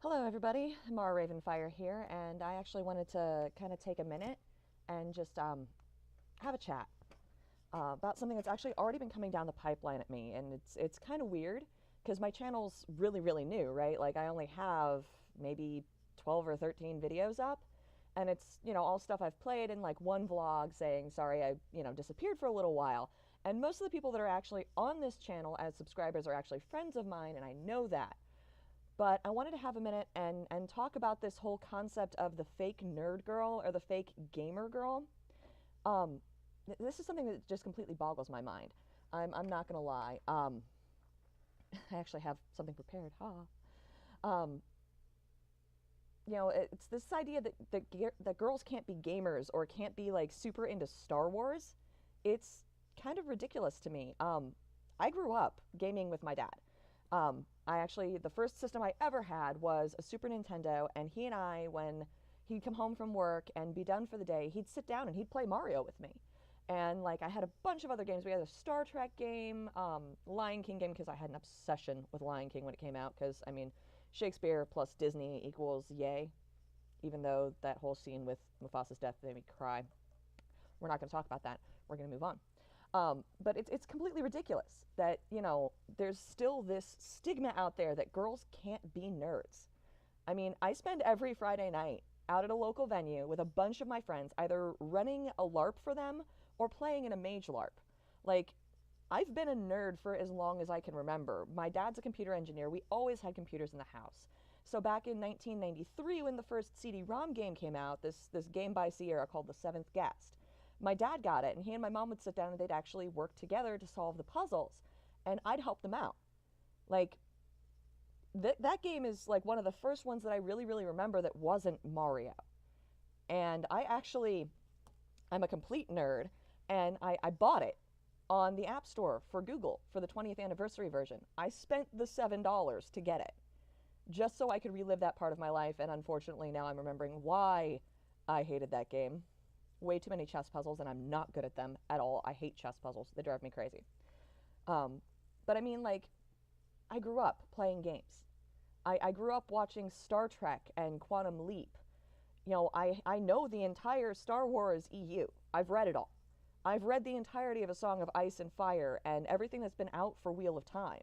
Hello, everybody. Mara Ravenfire here, and I actually wanted to kind of take a minute and just have a chat about something that's actually already been coming down the pipeline at me, and it's kind of weird because my channel's really new, right? Like I only have maybe 12 or 13 videos up, and it's all stuff I've played and like one vlog saying sorry I disappeared for a little while. And most of the people that are actually on this channel as subscribers are actually friends of mine, and I know that. But I wanted to have a minute and talk about this whole concept of the fake nerd girl or the fake gamer girl. Um, this is something that just completely boggles my mind. I'm not going to lie. I actually have something prepared. Ha. Um, it's this idea that girls can't be gamers or can't be like super into Star Wars. It's kind of ridiculous to me. I grew up gaming with my dad. I actually, the first system I ever had was a Super Nintendo, and he and I, when he'd come home from work and be done for the day, he'd sit down and he'd play Mario with me. And like I had a bunch of other games. We had a Star Trek game, Lion King game because I had an obsession with Lion King when it came out. Because I mean, Shakespeare plus Disney equals yay. Even though that whole scene with Mufasa's death made me cry. We're not going to talk about that. We're going to move on. But it's completely ridiculous that, there's still this stigma out there that girls can't be nerds. I mean, I spend every Friday night out at a local venue with a bunch of my friends, either running a LARP for them or playing in a mage LARP. Like, I've been a nerd for as long as I can remember. My dad's a computer engineer. We always had computers in the house. So back in 1993, when the first CD-ROM game came out, this game by Sierra called The Seventh Guest, my dad got it, and he and my mom would sit down and they'd actually work together to solve the puzzles, and I'd help them out. Like, that game is like one of the first ones that I really remember that wasn't Mario. And I'm a complete nerd, and I bought it on the App Store for Google for the 20th anniversary version. I spent the $7 to get it just so I could relive that part of my life, and unfortunately now I'm remembering why I hated that game. Way too many chess puzzles, and I'm not good at them at all. I hate chess puzzles. They drive me crazy. Um, but I mean, like, I grew up playing games. I grew up watching Star Trek and Quantum Leap. I know the entire Star Wars EU. I've read it all. I've read the entirety of A Song of Ice and Fire and everything that's been out for Wheel of Time.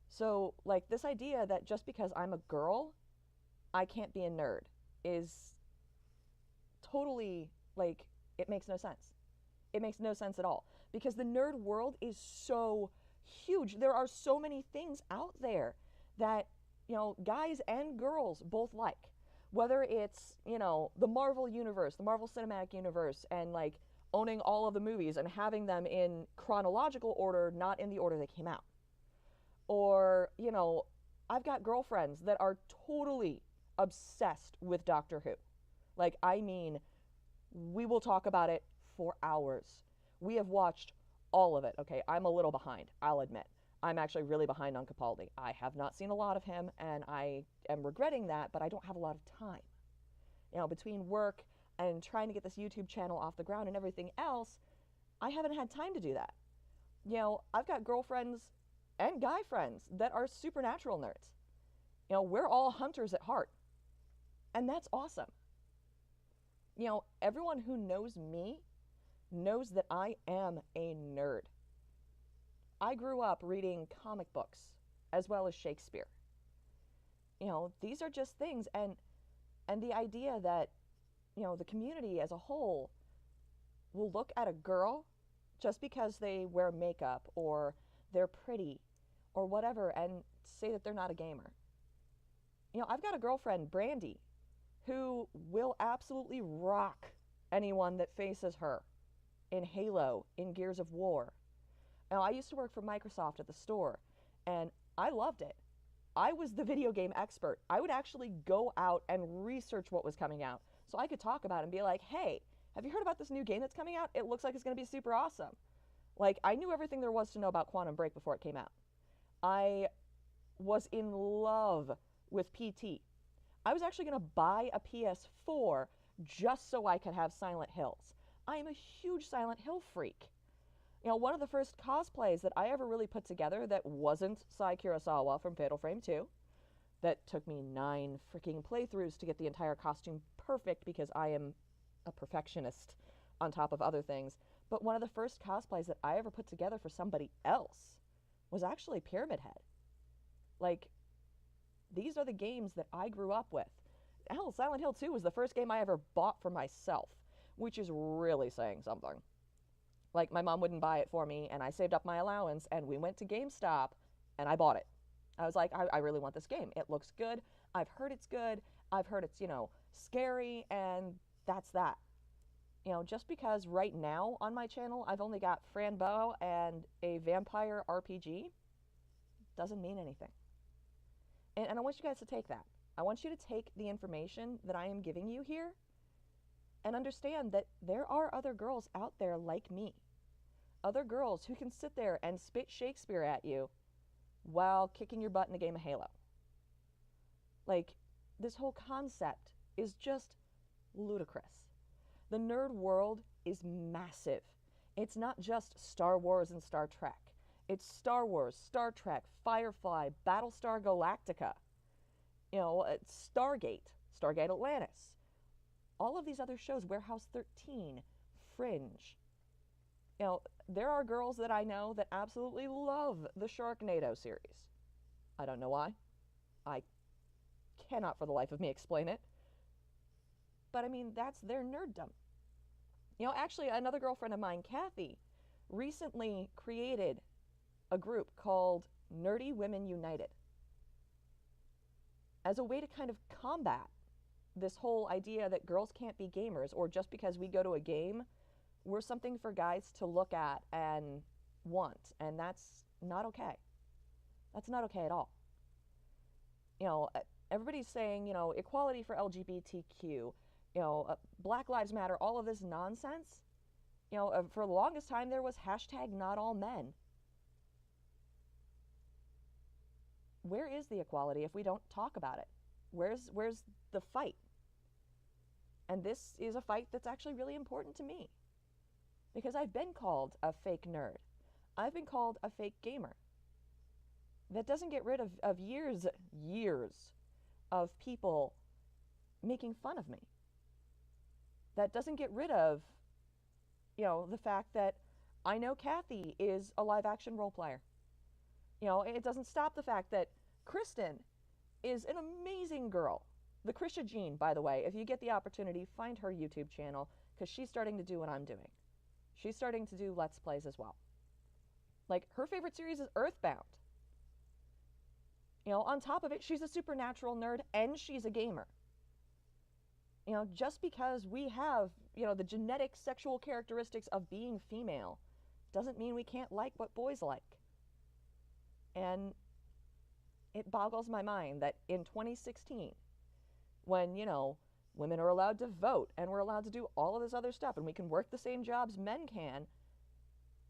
So, like, this idea that just because I'm a girl, I can't be a nerd is totally, like, it makes no sense. It makes no sense at all because the nerd world is so huge. There are so many things out there that, guys and girls both like. Whether it's, the Marvel universe, the Marvel Cinematic Universe, and like owning all of the movies and having them in chronological order, not in the order they came out. Or, I've got girlfriends that are totally obsessed with Doctor Who. Like, I mean, we will talk about it for hours. We have watched all of it. Okay, I'm a little behind, I'll admit. I'm actually really behind on Capaldi. I have not seen a lot of him, and I am regretting that, but I don't have a lot of time. Between work and trying to get this YouTube channel off the ground and everything else, I haven't had time to do that. I've got girlfriends and guy friends that are supernatural nerds. We're all hunters at heart, and that's awesome. Everyone who knows me knows that I am a nerd. I grew up reading comic books as well as Shakespeare. These are just things, and the idea that, the community as a whole will look at a girl just because they wear makeup or they're pretty or whatever and say that they're not a gamer. I've got a girlfriend, Brandy, who will absolutely rock anyone that faces her in Halo, in Gears of War. Now, I used to work for Microsoft at the store, and I loved it. I was the video game expert. I would actually go out and research what was coming out so I could talk about it and be like, hey, have you heard about this new game that's coming out? It looks like it's going to be super awesome. Like, I knew everything there was to know about Quantum Break before it came out. I was in love with PT. I was actually going to buy a PS4 just so I could have Silent Hills. I am a huge Silent Hill freak. One of the first cosplays that I ever really put together that wasn't Sai Kurosawa from Fatal Frame 2 that took me 9 freaking playthroughs to get the entire costume perfect because I am a perfectionist on top of other things. But one of the first cosplays that I ever put together for somebody else was actually Pyramid Head. Like, these are the games that I grew up with. Hell, Silent Hill 2 was the first game I ever bought for myself, which is really saying something. Like, my mom wouldn't buy it for me, and I saved up my allowance, and we went to GameStop, and I bought it. I was like, I really want this game. It looks good. I've heard it's good. I've heard it's, scary, and that's that. Just because right now on my channel I've only got Fran Bow and a vampire RPG doesn't mean anything. And I want you guys to take that. I want you to take the information that I am giving you here and understand that there are other girls out there like me. Other girls who can sit there and spit Shakespeare at you while kicking your butt in a game of Halo. Like, this whole concept is just ludicrous. The nerd world is massive. It's not just Star Wars and Star Trek. It's Star Wars, Star Trek, Firefly, Battlestar Galactica, Stargate, Stargate Atlantis, all of these other shows, Warehouse 13, Fringe. There are girls that I know that absolutely love the Sharknado series. I don't know why. I cannot for the life of me explain it. But I mean, that's their nerddom. Actually, another girlfriend of mine, Kathy, recently created a group called Nerdy Women United as a way to kind of combat this whole idea that girls can't be gamers, or just because we go to a game, we're something for guys to look at and want. And that's not okay. That's not okay at all. Everybody's saying, equality for LGBTQ, Black Lives Matter, all of this nonsense. For the longest time there was #NotAllMen. Where is the equality if we don't talk about it? Where's the fight? And this is a fight that's actually really important to me, because I've been called a fake nerd. I've been called a fake gamer. That doesn't get rid of years of people making fun of me. That doesn't get rid of, the fact that I know Kathy is a live action role player. It doesn't stop the fact that Kristen is an amazing girl. The Krisha Jean, by the way, if you get the opportunity, find her YouTube channel, because she's starting to do what I'm doing. She's starting to do Let's Plays as well. Like, her favorite series is Earthbound. On top of it, she's a supernatural nerd and she's a gamer. Just because we have, the genetic sexual characteristics of being female doesn't mean we can't like what boys like. And it boggles my mind that in 2016, when, women are allowed to vote and we're allowed to do all of this other stuff and we can work the same jobs men can,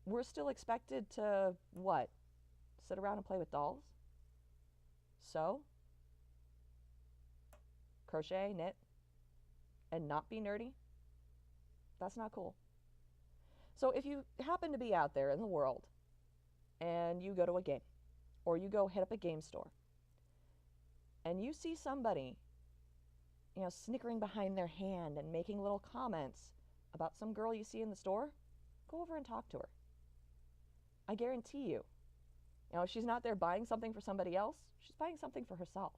we're still expected to, what? Sit around and play with dolls? Sew? Crochet, knit, and not be nerdy? That's not cool. So if you happen to be out there in the world and you go to a game, or you go hit up a game store, and you see somebody, snickering behind their hand and making little comments about some girl you see in the store, go over and talk to her. I guarantee you, she's not there buying something for somebody else, she's buying something for herself.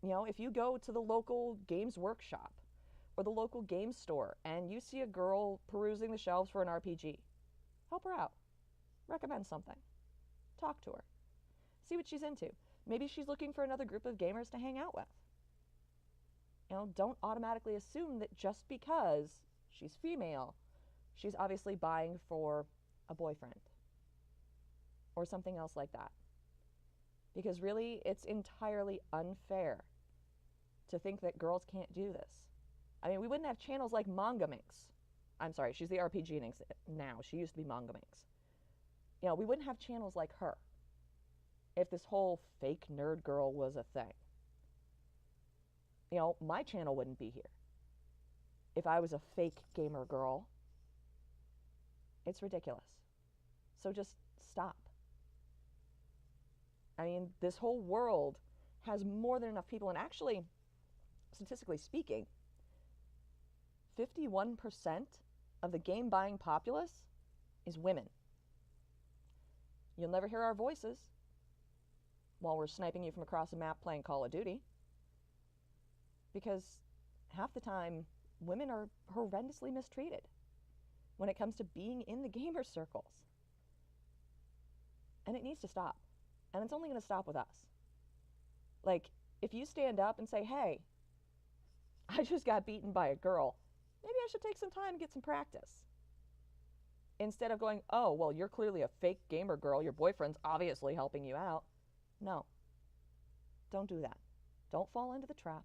If you go to the local games workshop or the local game store and you see a girl perusing the shelves for an RPG, help her out. Recommend something. Talk to her. See what she's into. Maybe she's looking for another group of gamers to hang out with. Don't automatically assume that just because she's female, she's obviously buying for a boyfriend or something else like that. Because really, it's entirely unfair to think that girls can't do this. I mean, we wouldn't have channels like Manga Minx. I'm sorry, she's the RPG Minx now. She used to be Manga Minx. We wouldn't have channels like her if this whole fake nerd girl was a thing. My channel wouldn't be here if I was a fake gamer girl. It's ridiculous. So just stop. I mean, this whole world has more than enough people, and actually, statistically speaking, 51% of the game buying populace is women. You'll never hear our voices while we're sniping you from across a map playing Call of Duty, because half the time women are horrendously mistreated when it comes to being in the gamer circles. And it needs to stop. And it's only going to stop with us. Like, if you stand up and say, hey, I just got beaten by a girl, maybe I should take some time and get some practice. Instead of going, oh, well, you're clearly a fake gamer girl, your boyfriend's obviously helping you out. No. Don't do that. Don't fall into the trap.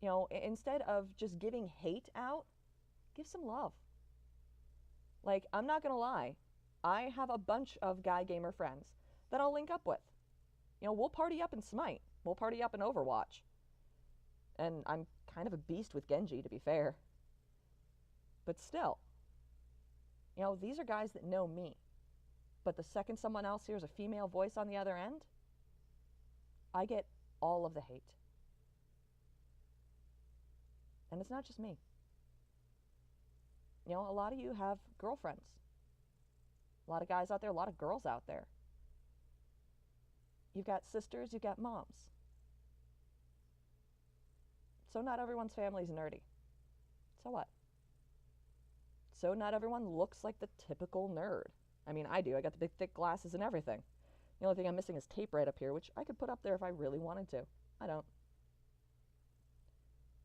You know, instead of just giving hate out, give some love. Like, I'm not going to lie. I have a bunch of guy gamer friends that I'll link up with. You know, we'll party up in Smite. We'll party up in Overwatch. And I'm kind of a beast with Genji, to be fair. But still, you know, these are guys that know me. But the second someone else hears a female voice on the other end, I get all of the hate. And it's not just me. You know, a lot of you have girlfriends. A lot of guys out there, a lot of girls out there. You've got sisters, you've got moms. So not everyone's family's nerdy. So what? So not everyone looks like the typical nerd. I mean, I do. I got the big thick glasses and everything. The only thing I'm missing is tape right up here, which I could put up there if I really wanted to. I don't.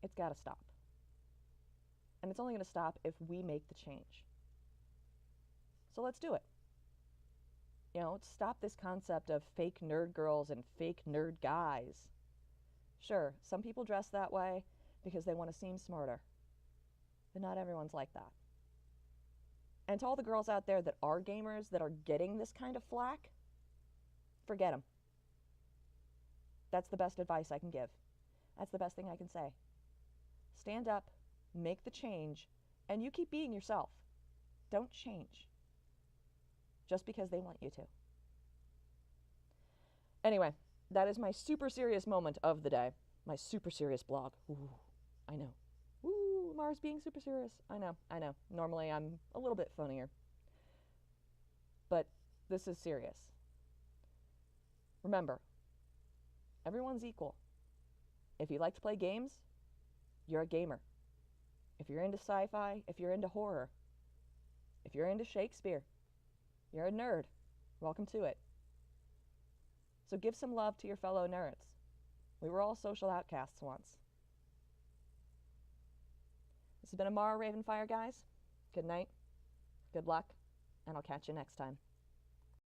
It's got to stop. And it's only going to stop if we make the change. So let's do it. You know, stop this concept of fake nerd girls and fake nerd guys. Sure, some people dress that way because they want to seem smarter. But not everyone's like that. And to all the girls out there that are gamers that are getting this kind of flack, forget them. That's the best advice I can give. That's the best thing I can say. Stand up, make the change, and you keep being yourself. Don't change just because they want you to. Anyway, that is my super serious moment of the day. My super serious blog. Ooh, I know. Ooh, Mars being super serious. I know. Normally I'm a little bit funnier. But this is serious. Remember, everyone's equal. If you like to play games, you're a gamer. If you're into sci-fi, if you're into horror, if you're into Shakespeare, you're a nerd. Welcome to it. So give some love to your fellow nerds. We were all social outcasts once. This has been Amara Ravenfire, guys. Good night, good luck, and I'll catch you next time.